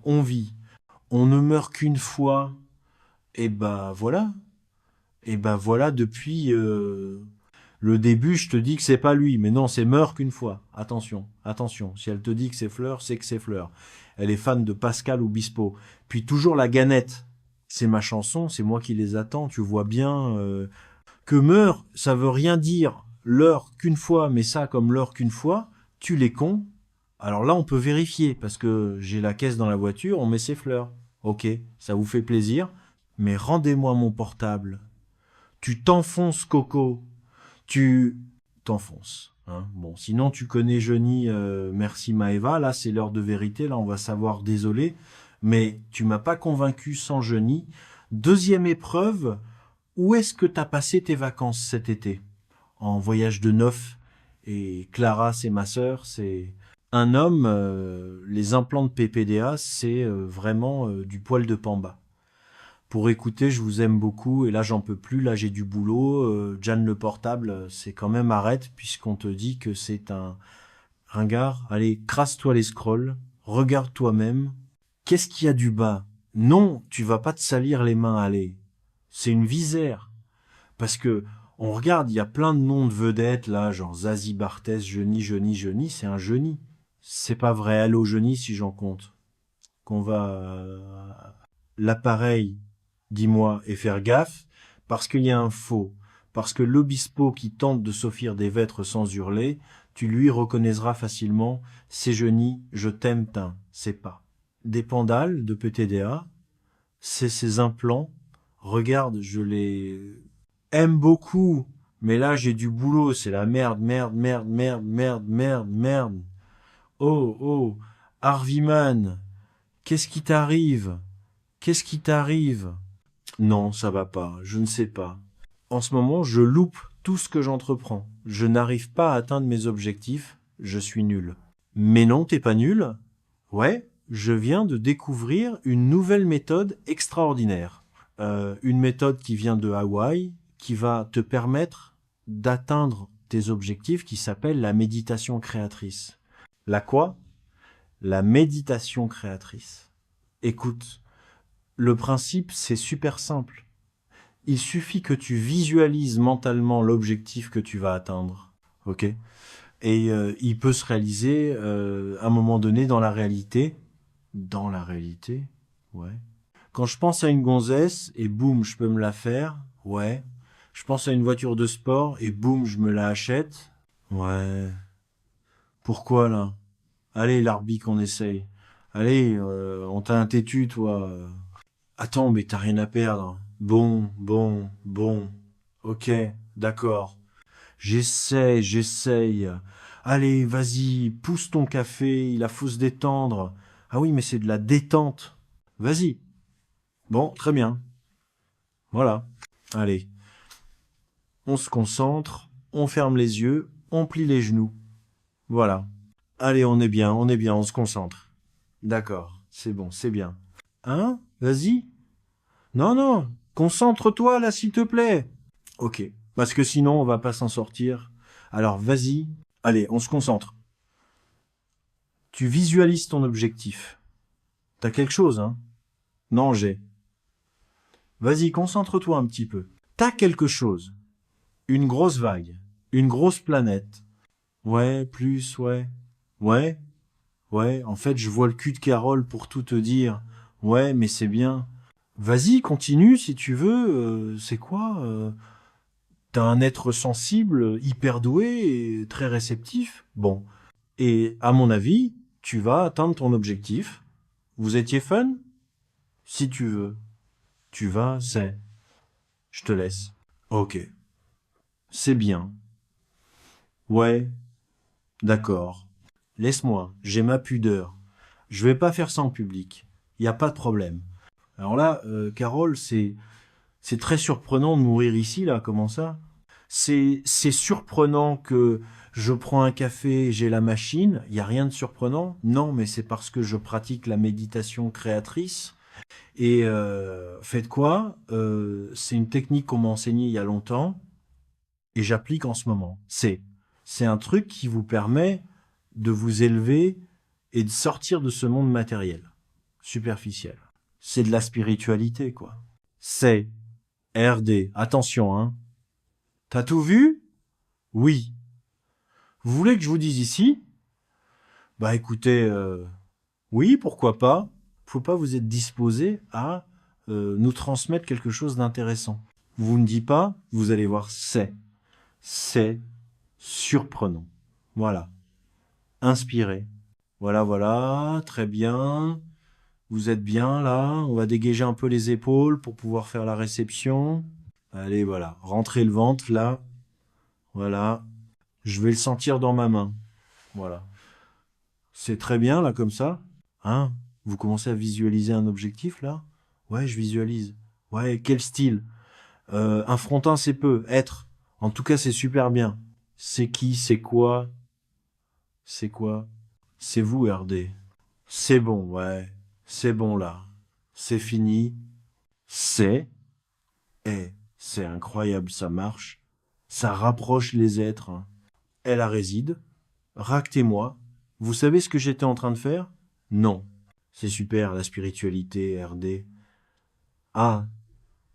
On vit. On ne meurt qu'une fois. Et ben voilà. Et ben voilà, depuis le début, je te dis que c'est pas lui. Mais non, c'est meurt qu'une fois. Attention, attention. Si elle te dit que c'est Fleur, c'est que c'est Fleur. Elle est fan de Pascal Obispo. Puis toujours la Ganette. C'est ma chanson, c'est moi qui les attends. Tu vois bien que meurt, ça veut rien dire l'heure qu'une fois, mais ça comme l'heure qu'une fois, tu les cons. Alors là, on peut vérifier parce que j'ai la caisse dans la voiture, on met ses fleurs. Ok, ça vous fait plaisir, mais rendez-moi mon portable. Tu t'enfonces, Coco. Tu t'enfonces. Hein. Bon, sinon tu connais Johnny, merci Maëva. Là, c'est l'heure de vérité. Là, on va savoir. Désolé, mais tu m'as pas convaincu sans Johnny. Deuxième épreuve. Où est-ce que t'as passé tes vacances cet été? En voyage de noces. Et Clara, c'est ma sœur. C'est un homme. Les implants de PPDA, c'est vraiment du poil de pamba. Pour écouter, je vous aime beaucoup. Et là, j'en peux plus. Là, j'ai du boulot. Jeanne le portable, c'est quand même arrête puisqu'on te dit que c'est un ringard. Allez, crasse-toi les scrolls. Regarde toi-même. Qu'est-ce qu'il y a du bas? Non, tu vas pas te salir les mains. Allez, c'est une visère. Parce que on regarde, il y a plein de noms de vedettes là, genre Zazie Barthez, Johnny, c'est un Johnny. C'est pas vrai, allô Johnny si j'en compte. Qu'on va l'appareil, dis-moi, et faire gaffe, parce qu'il y a un faux, parce que l'obispo qui tente de s'offrir des vêtres sans hurler, tu lui reconnaîtras facilement, c'est Johnny, je t'aime, teint, c'est pas. Des pandales de PTDA, c'est ces implants, regarde, je les aime beaucoup, mais là j'ai du boulot, c'est la merde, merde, merde, merde, merde, merde, merde. Oh, oh, Harveyman, qu'est-ce qui t'arrive? Qu'est-ce qui t'arrive? Non, ça va pas, je ne sais pas. En ce moment, je loupe tout ce que j'entreprends. Je n'arrive pas à atteindre mes objectifs, je suis nul. Mais non, t'es pas nul? Ouais, je viens de découvrir une nouvelle méthode extraordinaire. Une méthode qui vient de Hawaï, qui va te permettre d'atteindre tes objectifs, qui s'appelle la méditation créatrice. La quoi? La méditation créatrice. Écoute, le principe, c'est super simple. Il suffit que tu visualises mentalement l'objectif que tu vas atteindre. Ok? Et il peut se réaliser à un moment donné dans la réalité. Dans la réalité? Ouais. Quand je pense à une gonzesse et boum, je peux me la faire. Ouais. Je pense à une voiture de sport et boum, je me la achète. Ouais. Pourquoi là? Allez, l'arbitre, on essaye. Allez, on t'a un têtu, toi. Attends, mais t'as rien à perdre. Bon, bon, bon. Ok, d'accord. J'essaye. Allez, vas-y, pousse ton café, il a faut se détendre. Ah oui, mais c'est de la détente. Vas-y. Bon, très bien. Voilà. Allez, on se concentre, on ferme les yeux, on plie les genoux. Voilà. Allez, on est bien, on se concentre. D'accord, c'est bon, c'est bien. Hein? Vas-y. Non, non, concentre-toi là, s'il te plaît. Ok, parce que sinon, on va pas s'en sortir. Alors, vas-y. Allez, on se concentre. Tu visualises ton objectif. T'as quelque chose, hein? Non, j'ai. Vas-y, concentre-toi un petit peu. T'as quelque chose. Une grosse vague. Une grosse planète. Ouais, plus, ouais. Ouais, ouais, en fait, je vois le cul de Carole pour tout te dire. Ouais, mais c'est bien. Vas-y, continue si tu veux. C'est quoi T'as un être sensible, hyper doué et très réceptif. Bon. Et à mon avis, tu vas atteindre ton objectif. Vous étiez fun? Si tu veux. Tu vas, c'est. Je te laisse. Ok. C'est bien. Ouais, d'accord. Laisse-moi, j'ai ma pudeur. Je vais pas faire ça en public. Y a pas de problème. Alors là, Carole, c'est très surprenant de mourir ici, là, comment ça? C'est surprenant que je prends un café, j'ai la machine, il y a rien de surprenant? Non, mais c'est parce que je pratique la méditation créatrice. Et faites quoi? C'est une technique qu'on m'a enseignée il y a longtemps et j'applique en ce moment. C'est un truc qui vous permet de vous élever et de sortir de ce monde matériel. superficiel. C'est de la spiritualité, quoi. C'est RD. Attention, hein. T'as tout vu? Oui. Vous voulez que je vous dise ici? Bah écoutez, oui, pourquoi pas. Faut pas vous être disposé à nous transmettre quelque chose d'intéressant. Vous ne dites pas, vous allez voir, c'est surprenant. Voilà. Inspirez. Voilà, voilà, très bien. Vous êtes bien là. On va dégager un peu les épaules pour pouvoir faire la réception. Allez, voilà. Rentrez le ventre là. Voilà. Je vais le sentir dans ma main. Voilà. C'est très bien là comme ça. Hein? Vous commencez à visualiser un objectif là? Ouais, je visualise. Ouais, quel style? Un frontin, c'est peu. Être. En tout cas, c'est super bien. C'est qui? C'est quoi? C'est quoi? C'est vous, RD. C'est bon, ouais. C'est bon là. C'est fini. C'est. C'est incroyable, ça marche. Ça rapproche les êtres, hein. Elle a réside. Ractez-moi. Vous savez ce que j'étais en train de faire? Non. C'est super, la spiritualité, RD. Ah,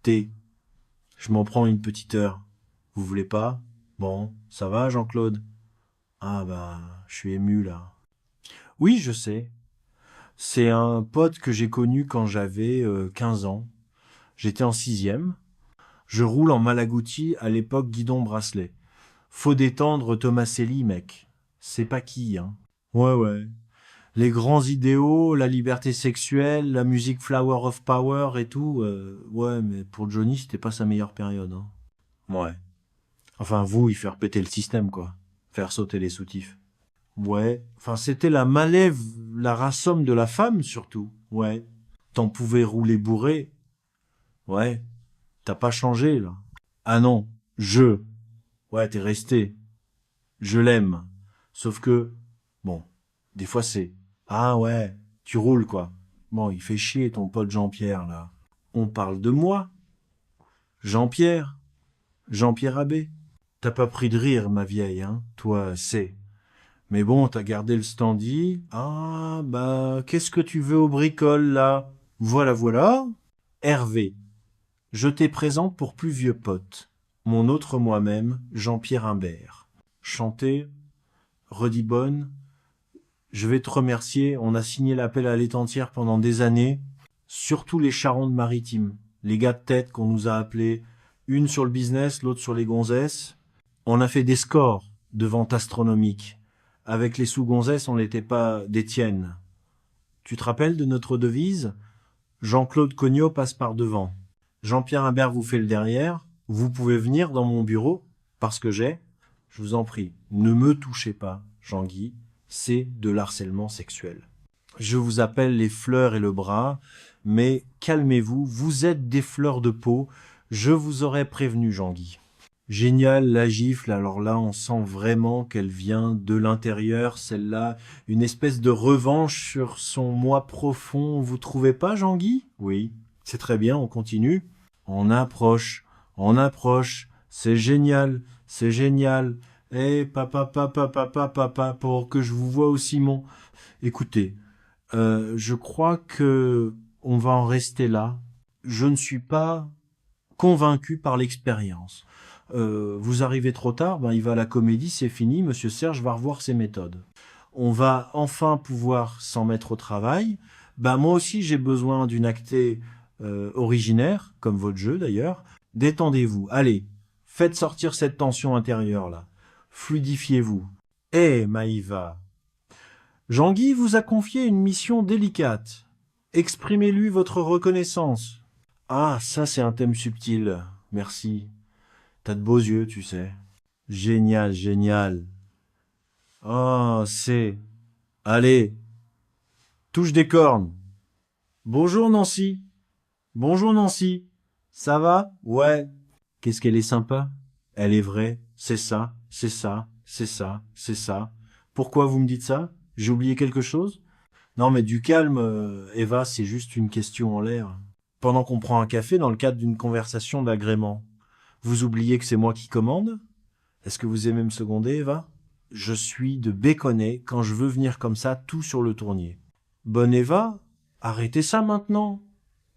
T. Je m'en prends une petite heure. Vous voulez pas? Bon, ça va, Jean-Claude? Ah bah, je suis ému là. Oui, je sais. C'est un pote que j'ai connu quand j'avais 15 ans. J'étais en sixième. Je roule en Malagouti, à l'époque guidon bracelet. Faut détendre Tomaselli, mec. C'est pas qui, hein. Ouais, ouais. Les grands idéaux, la liberté sexuelle, la musique Flower of Power et tout. Ouais, mais pour Johnny, c'était pas sa meilleure période, hein. Ouais. Enfin, vous, il fait péter le système, quoi. Faire sauter les soutifs. Ouais. Enfin, c'était la malève, la rassomme de la femme, surtout. Ouais. T'en pouvais rouler bourré. Ouais. T'as pas changé, là. Ah non. Je. Ouais, t'es resté. Je l'aime. Sauf que, bon, des fois c'est, ah ouais, tu roules, quoi. Bon, il fait chier, ton pote Jean-Pierre, là. On parle de moi. Jean-Pierre. Jean-Pierre Abbé. T'as pas pris de rire, ma vieille, hein. Toi, c'est. Mais bon, t'as gardé le standy. Ah, bah, qu'est-ce que tu veux au bricole, là? Voilà, voilà. Hervé. Je t'ai présente pour plus vieux pote. Mon autre moi-même, Jean-Pierre Imbert. Chanté, redit bonne. Je vais te remercier. On a signé l'appel à l'étentière pendant des années. Surtout les Charentes-Maritimes. Les gars de tête qu'on nous a appelés. Une sur le business, l'autre sur les gonzesses. On a fait des scores de vente astronomiques. Avec les sous-gonzesses, on n'était pas d'Étienne. Tu te rappelles de notre devise? Jean-Claude Cognot passe par devant. Jean-Pierre Imbert vous fait le derrière. Vous pouvez venir dans mon bureau, parce que j'ai. Je vous en prie, ne me touchez pas, Jean-Guy. C'est de l'harcèlement sexuel. Je vous appelle les fleurs et le bras, mais calmez-vous, vous êtes des fleurs de peau. Je vous aurais prévenu, Jean-Guy. Génial, la gifle. Alors là, on sent vraiment qu'elle vient de l'intérieur, celle-là. Une espèce de revanche sur son moi profond. Vous trouvez pas, Jean-Guy? Oui. C'est très bien, on continue. On approche, on approche. C'est génial, c'est génial. Eh, papa, papa, papa, papa, pour que je vous vois aussi, mon... Écoutez, je crois que on va en rester là. Je ne suis pas convaincu par l'expérience. Vous arrivez trop tard, ben il va à la comédie, c'est fini, Monsieur Serge va revoir ses méthodes. On va enfin pouvoir s'en mettre au travail. Ben moi aussi j'ai besoin d'une actée originaire, comme votre jeu d'ailleurs. Détendez-vous, allez, faites sortir cette tension intérieure là. Fluidifiez-vous. Eh, Maïva, Jean-Guy vous a confié une mission délicate. Exprimez-lui votre reconnaissance. Ah, ça c'est un thème subtil. Merci. T'as de beaux yeux, tu sais. Génial, génial. Oh, c'est... Allez, touche des cornes. Bonjour Nancy. Bonjour Nancy. Ça va? Ouais. Qu'est-ce qu'elle est sympa? Elle est vraie. C'est ça, c'est ça, c'est ça, c'est ça. Pourquoi vous me dites ça? J'ai oublié quelque chose? Non mais du calme, Eva, c'est juste une question en l'air. Pendant qu'on prend un café dans le cadre d'une conversation d'agrément. Vous oubliez que c'est moi qui commande? Est-ce que vous aimez me seconder, Eva? Je suis de Béconnet quand je veux venir comme ça, tout sur le tournier. Bonne Eva? Arrêtez ça maintenant.